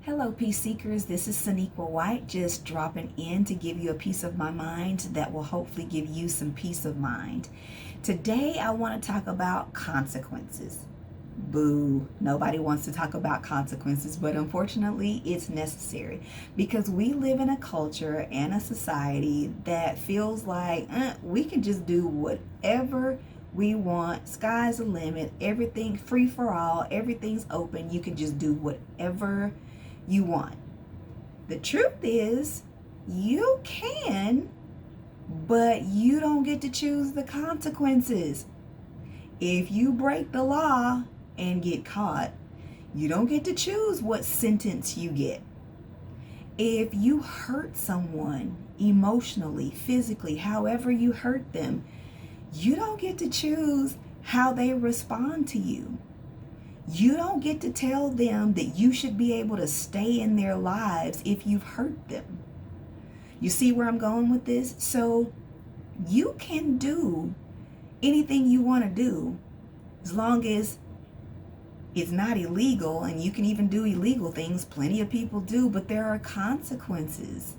Hello, peace seekers. This is Saniqua White, just dropping in to give you a piece of my mind that will hopefully give you some peace of mind. Today, I want to talk about consequences. Boo. Nobody wants to talk about consequences, but unfortunately, it's necessary because we live in a culture and a society that feels like we can just do whatever we want. Sky's the limit. Everything free for all. Everything's open. You can just do whatever you want. The truth is, you can, but you don't get to choose the consequences. If you break the law and get caught, you don't get to choose what sentence you get. If you hurt someone emotionally, physically, however you hurt them, you don't get to choose how they respond to you. You don't get to tell them that you should be able to stay in their lives if you've hurt them. You see where I'm going with this? So you can do anything you want to do as long as it's not illegal, and you can even do illegal things. Plenty of people do, but there are consequences.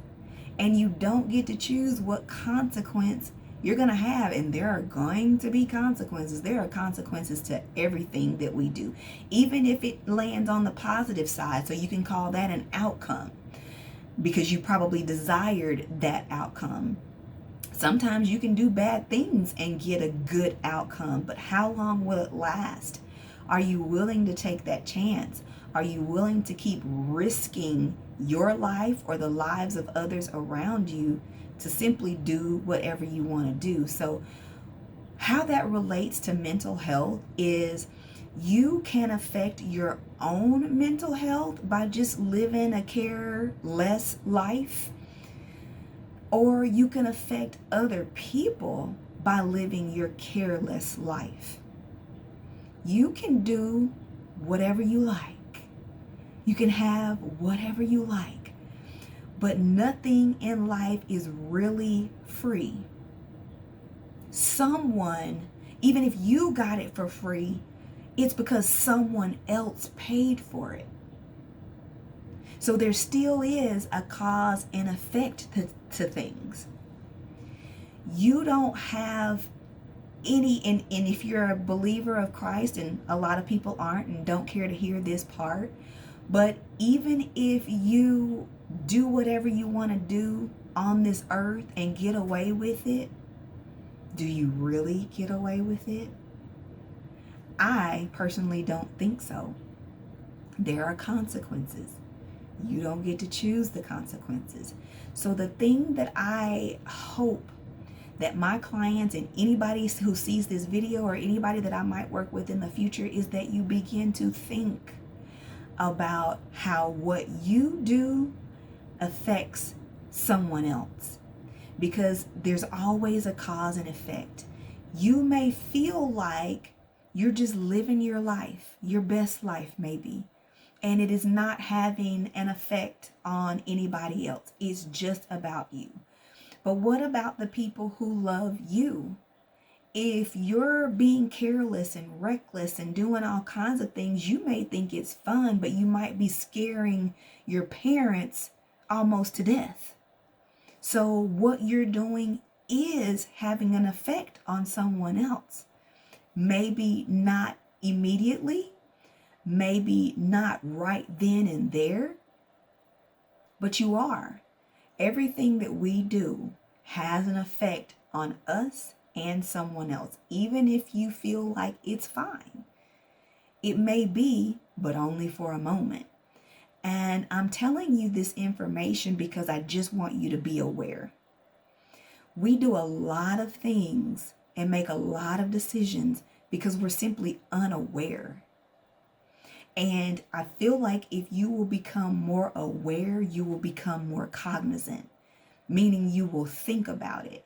And you don't get to choose what consequence you're going to have, and there are going to be consequences. There are consequences to everything that we do, even if it lands on the positive side. So you can call that an outcome because you probably desired that outcome. Sometimes you can do bad things and get a good outcome, but how long will it last? Are you willing to take that chance? Are you willing to keep risking your life or the lives of others around you to simply do whatever you want to do? So how that relates to mental health is you can affect your own mental health by just living a careless life, or you can affect other people by living your careless life. You can do whatever you like. You can have whatever you like. But nothing in life is really free. Someone, even if you got it for free, it's because someone else paid for it. So there still is a cause and effect to things. You don't have any, and if you're a believer of Christ, and a lot of people aren't and don't care to hear this part, but even if you do whatever you want to do on this earth and get away with it, do you really get away with it? I personally don't think so. There are consequences. You don't get to choose the consequences. So the thing that I hope that my clients and anybody who sees this video or anybody that I might work with in the future is that you begin to think about how what you do affects someone else, because there's always a cause and effect. You may feel like you're just living your life, your best life maybe, and it is not having an effect on anybody else. It's just about you. But what about the people who love you? If you're being careless and reckless and doing all kinds of things, you may think it's fun, but you might be scaring your parents almost to death. So what you're doing is having an effect on someone else. Maybe not immediately, maybe not right then and there, but you are. Everything that we do has an effect on us and someone else, even if you feel like it's fine. It may be, but only for a moment. And I'm telling you this information because I just want you to be aware. We do a lot of things and make a lot of decisions because we're simply unaware. And I feel like if you will become more aware, you will become more cognizant, meaning you will think about it.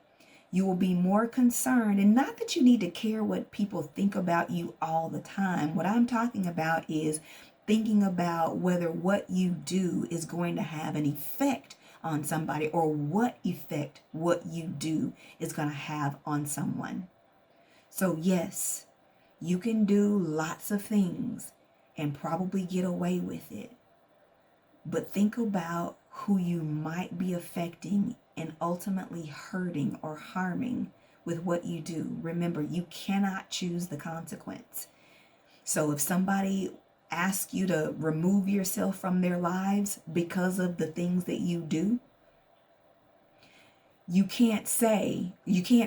You will be more concerned, and not that you need to care what people think about you all the time. What I'm talking about is thinking about whether what you do is going to have an effect on somebody, or what effect what you do is going to have on someone. So yes, you can do lots of things and probably get away with it. but think about who you might be affecting and ultimately hurting or harming with what you do. Remember, you cannot choose the consequence. So if somebody asks you to remove yourself from their lives because of the things that you do, you can't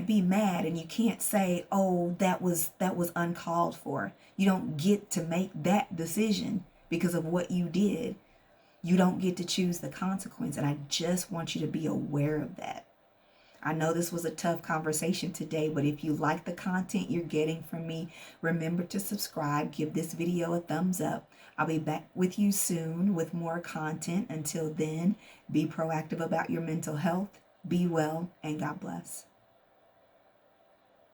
be mad, and you can't say, oh, that was uncalled for. You don't get to make that decision because of what you did. You don't get to choose the consequence. And I just want you to be aware of that. I know this was a tough conversation today, but if you like the content you're getting from me, remember to subscribe, give this video a thumbs up. I'll be back with you soon with more content. Until then, be proactive about your mental health, be well, and God bless.